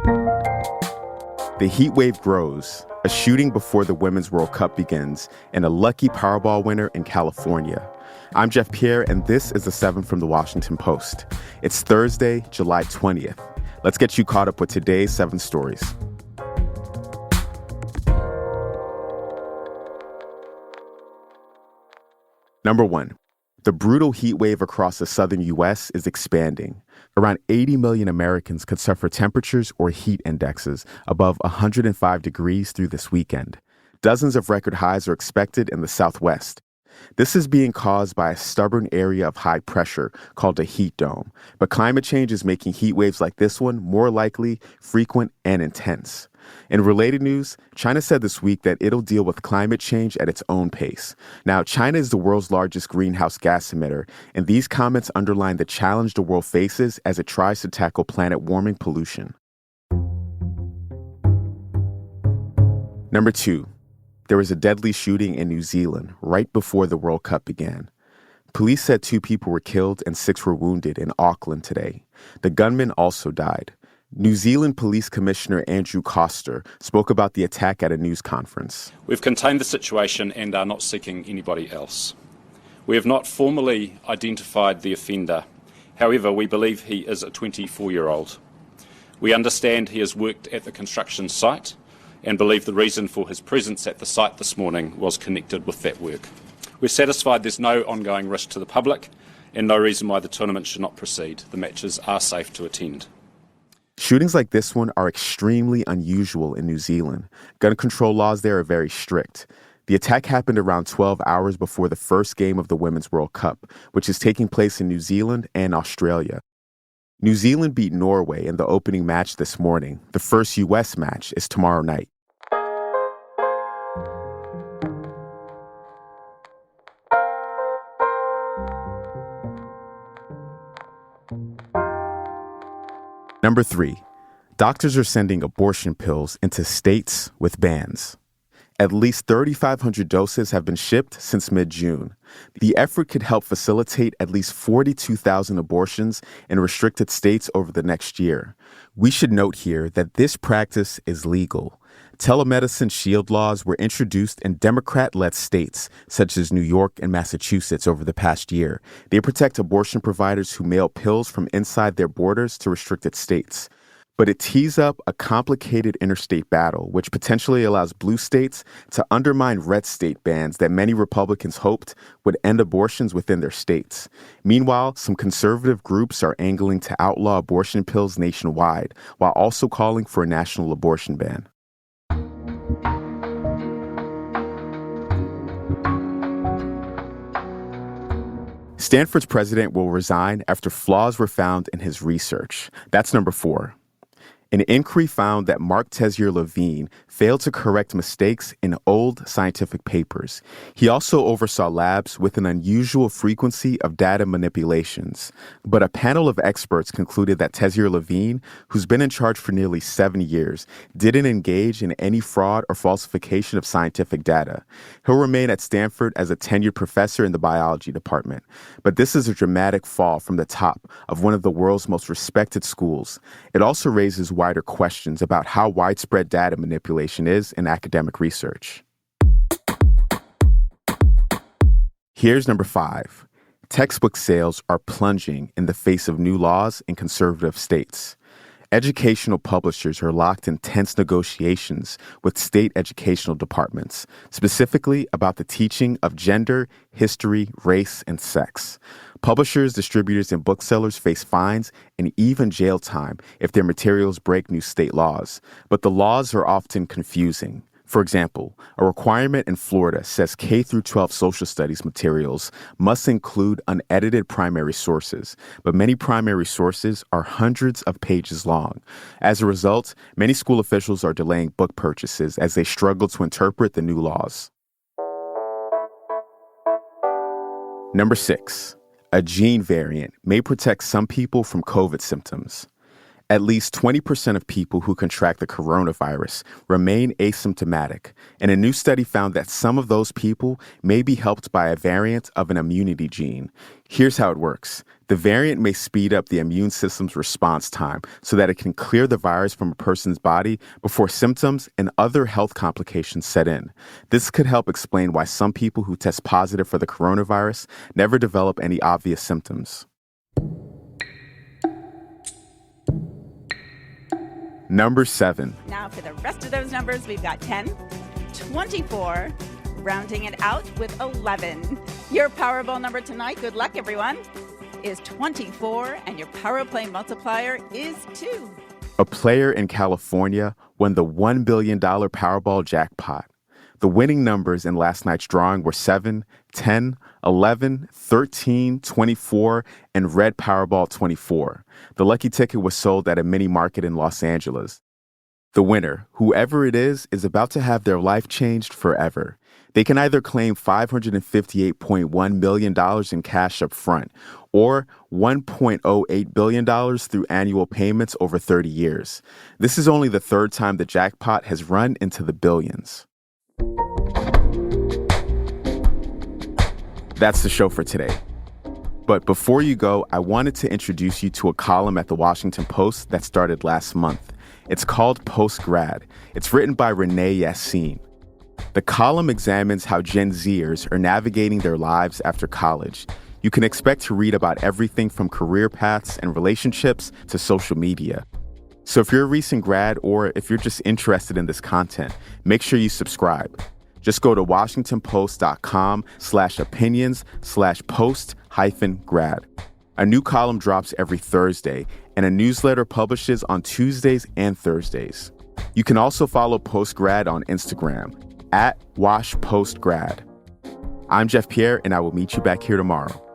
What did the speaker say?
The heat wave grows, a shooting before the Women's World Cup begins, and a lucky Powerball winner in California. I'm Jeff Pierre, and this is The 7 from The Washington Post. It's Thursday, July 20th. Let's get you caught up with today's 7 stories. Number 1. The brutal heat wave across the southern U.S. is expanding. Around 80 million Americans could suffer temperatures or heat indexes above 105 degrees through this weekend. Dozens of record highs are expected in the Southwest. This is being caused by a stubborn area of high pressure called a heat dome. But climate change is making heat waves like this one more likely, frequent, and intense. In related news, China said this week that it'll deal with climate change at its own pace. Now, China is the world's largest greenhouse gas emitter, and these comments underline the challenge the world faces as it tries to tackle planet warming pollution. Number 2. There was a deadly shooting in New Zealand right before the World Cup began. Police said 2 people were killed and 6 were wounded in Auckland today. The gunman also died. New Zealand Police Commissioner Andrew Coster spoke about the attack at a news conference. We've contained the situation and are not seeking anybody else. We have not formally identified the offender. However, we believe he is a 24-year-old. We understand he has worked at the construction site and believe the reason for his presence at the site this morning was connected with that work. We're satisfied there's no ongoing risk to the public and no reason why the tournament should not proceed. The matches are safe to attend. Shootings like this one are extremely unusual in New Zealand. Gun control laws there are very strict. The attack happened around 12 hours before the first game of the Women's World Cup, which is taking place in New Zealand and Australia. New Zealand beat Norway in the opening match this morning. The first U.S. match is tomorrow night. Number 3, doctors are sending abortion pills into states with bans. At least 3,500 doses have been shipped since mid-June. The effort could help facilitate at least 42,000 abortions in restricted states over the next year. We should note here that this practice is legal. Telemedicine shield laws were introduced in Democrat-led states, such as New York and Massachusetts, over the past year. They protect abortion providers who mail pills from inside their borders to restricted states. But it tees up a complicated interstate battle, which potentially allows blue states to undermine red state bans that many Republicans hoped would end abortions within their states. Meanwhile, some conservative groups are angling to outlaw abortion pills nationwide, while also calling for a national abortion ban. Stanford's president will resign after flaws were found in his research. That's number 4. An inquiry found that Mark Tessier-Levine failed to correct mistakes in old scientific papers. He also oversaw labs with an unusual frequency of data manipulations. But a panel of experts concluded that Tessier-Levine, who's been in charge for nearly 7 years, didn't engage in any fraud or falsification of scientific data. He'll remain at Stanford as a tenured professor in the biology department. But this is a dramatic fall from the top of one of the world's most respected schools. It also raises wider questions about how widespread data manipulation is in academic research. Here's number 5. Textbook sales are plunging in the face of new laws in conservative states. Educational publishers are locked in tense negotiations with state educational departments, specifically about the teaching of gender, history, race, and sex. Publishers, distributors, and booksellers face fines and even jail time if their materials break new state laws. But the laws are often confusing. For example, a requirement in Florida says K-12 social studies materials must include unedited primary sources, but many primary sources are hundreds of pages long. As a result, many school officials are delaying book purchases as they struggle to interpret the new laws. Number 6. A gene variant may protect some people from COVID symptoms. At least 20% of people who contract the coronavirus remain asymptomatic, and a new study found that some of those people may be helped by a variant of an immunity gene. Here's how it works. The variant may speed up the immune system's response time so that it can clear the virus from a person's body before symptoms and other health complications set in. This could help explain why some people who test positive for the coronavirus never develop any obvious symptoms. Number 7. Now for the rest of those numbers, we've got 10, 24, rounding it out with 11. Your Powerball number tonight, good luck everyone, is 24, and your Power Play multiplier is 2. A player in California won the $1 billion Powerball jackpot. The winning numbers in last night's drawing were 7, 10, 11, 13, 24, and red Powerball 24. The lucky ticket was sold at a mini market in Los Angeles. The winner, whoever it is about to have their life changed forever. They can either claim $558.1 million in cash up front or $1.08 billion through annual payments over 30 years. This is only the third time the jackpot has run into the billions. That's the show for today. But before you go, I wanted to introduce you to a column at the Washington Post that started last month. It's called Post-Grad. It's written by Renee Yassin. The column examines how Gen Zers are navigating their lives after college. You can expect to read about everything from career paths and relationships to social media. So if you're a recent grad or if you're just interested in this content, make sure you subscribe. Just go to washingtonpost.com/opinions/post-grad. A new column drops every Thursday, and a newsletter publishes on Tuesdays and Thursdays. You can also follow Postgrad on Instagram, @WashPostgrad. I'm Jeff Pierre, and I will meet you back here tomorrow.